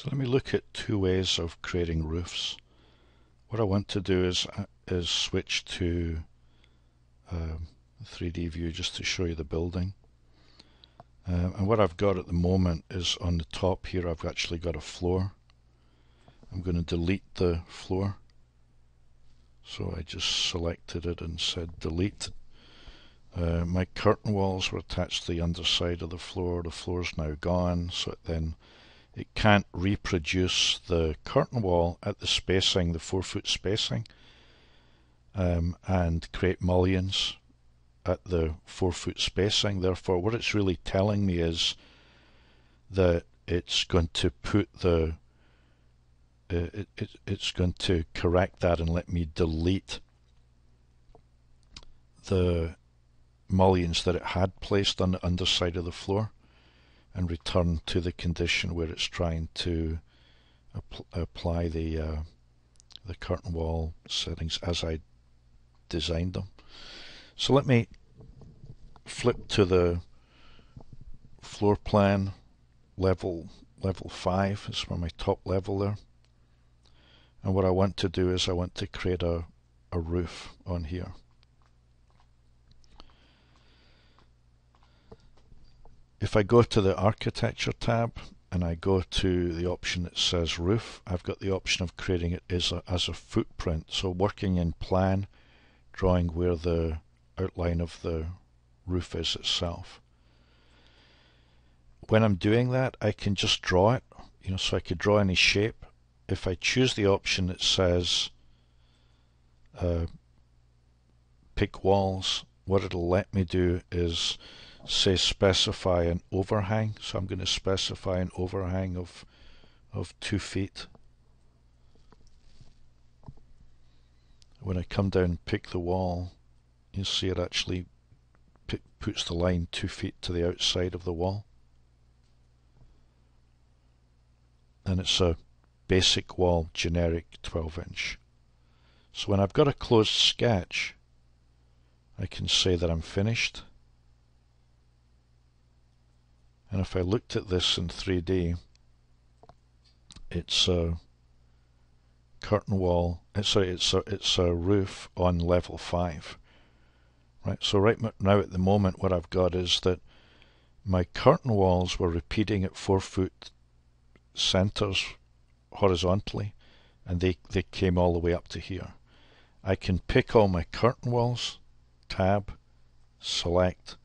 So let me look at two ways of creating roofs. What I want to do is switch to 3D view just to show you the building. And what I've got at the moment is on the top here I've actually got a floor. I'm going to delete the floor. So I just selected it and said delete. My curtain walls were attached to the underside of the floor. The floor's now gone, so then it can't reproduce the curtain wall at the spacing, the 4-foot spacing, and create mullions at the 4-foot spacing. Therefore, what it's really telling me is that it's going to put the it's going to correct that and let me delete the mullions that it had placed on the underside of the floor and return to the condition where it's trying to apply the curtain wall settings as I designed them. So let me flip to the floor plan level 5. It's for my top level there. And what I want to do is I want to create a roof on here. If I go to the architecture tab and I go to the option that says roof, I've got the option of creating it as a footprint. So working in plan, drawing where the outline of the roof is itself. When I'm doing that, I can just draw it, so I could draw any shape. If I choose the option that says pick walls, what it'll let me do is say specify an overhang. So I'm going to specify an overhang of 2 feet. When I come down and pick the wall, you'll see it actually puts the line 2 feet to the outside of the wall. And it's a basic wall, generic 12-inch. So when I've got a closed sketch, I can say that I'm finished. And if I looked at this in 3D, it's a curtain wall. It's a roof on level 5. Right. So right now at the moment, what I've got is that my curtain walls were repeating at 4-foot centers horizontally, and they came all the way up to here. I can pick all my curtain walls, tab, select,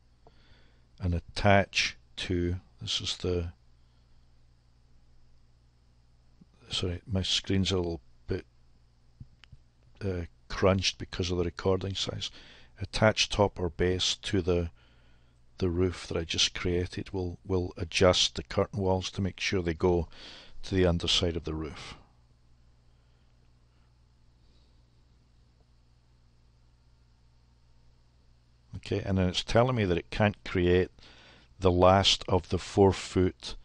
and attach to, this is the, sorry, my screen's a little bit crunched because of the recording size. Attach top or base to the roof that I just created will adjust the curtain walls to make sure they go to the underside of the roof. Okay, and then it's telling me that it can't create the last of the 4-foot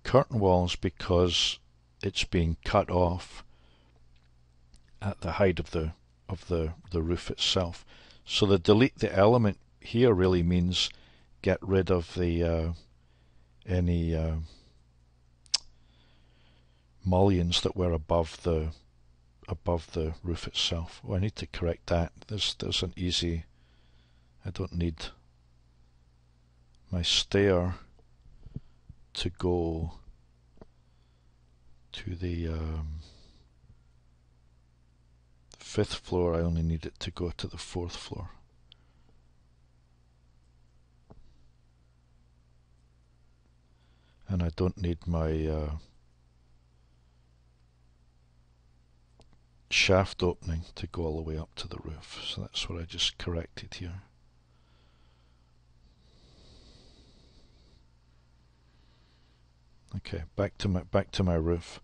curtain walls because it's being cut off at the height of the roof itself. So the delete the element here really means get rid of the any mullions that were above the roof itself. Oh, I need to correct that. There's an easy. I don't need my stair to go to the 5th floor. I only need it to go to the 4th floor. And I don't need my shaft opening to go all the way up to the roof. So that's what I just corrected here. Okay, back to my roof.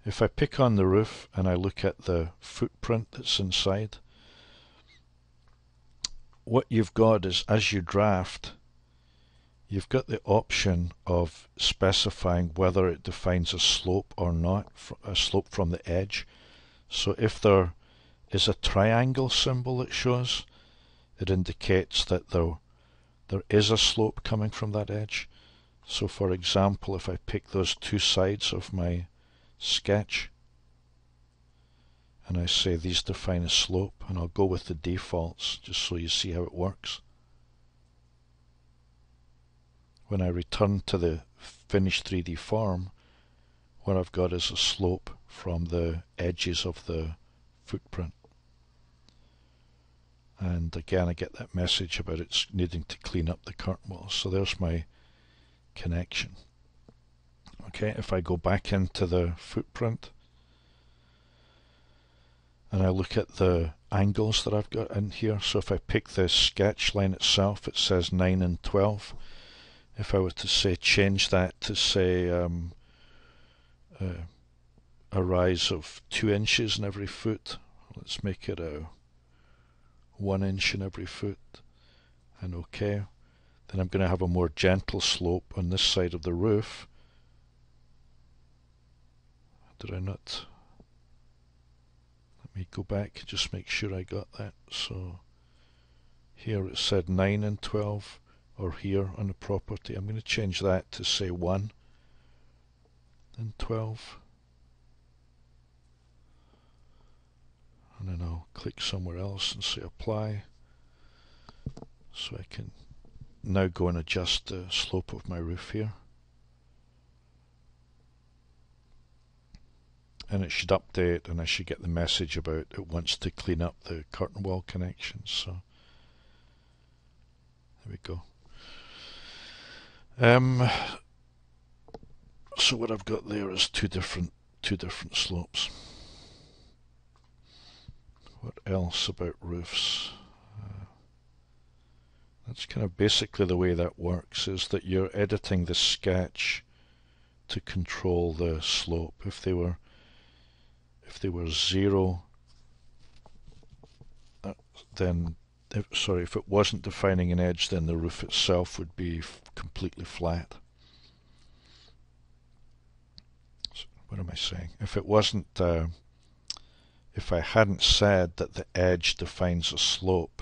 If I pick on the roof and I look at the footprint that's inside, what you've got is, as you draft, you've got the option of specifying whether it defines a slope or not, a slope from the edge. So if there is a triangle symbol that shows, it indicates that there is a slope coming from that edge. So for example, if I pick those two sides of my sketch and I say these define a slope, and I'll go with the defaults just so you see how it works. When I return to the finished 3D form, what I've got is a slope from the edges of the footprint. And again, I get that message about it's needing to clean up the curtain wall. So there's my connection. Okay, if I go back into the footprint and I look at the angles that I've got in here, so if I pick the sketch line itself, it says 9 and 12. If I were to say change that to say a rise of 2 inches in every foot, let's make it a 1 inch in every foot, and OK, then I'm going to have a more gentle slope on this side of the roof. Did I not? Let me go back, just make sure I got that. So here it said 9 and 12, or here on the property, I'm going to change that to say 1 and 12. And then I'll click somewhere else and say apply. So I can now go and adjust the slope of my roof here. And it should update, and I should get the message about it wants to clean up the curtain wall connections. So there we go. So what I've got there is two different slopes. What else about roofs? That's kind of basically the way that works, is that you're editing the sketch to control the slope. If they were 0, then if it wasn't defining an edge, then the roof itself would be completely flat. So what am I saying? If it wasn't, if I hadn't said that the edge defines a slope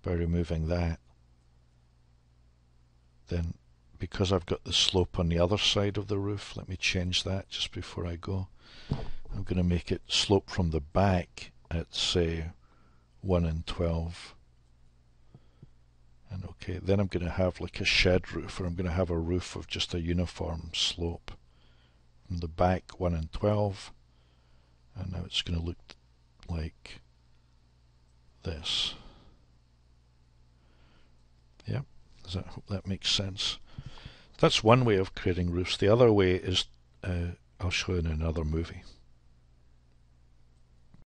by removing that, then because I've got the slope on the other side of the roof, let me change that just before I go. I'm going to make it slope from the back at say 1 and 12. And OK, then I'm going to have like a shed roof, or I'm going to have a roof of just a uniform slope. From the back 1 and 12, and now it's going to look like this. Yeah, I hope that makes sense. That's one way of creating roofs. The other way is I'll show you in another movie.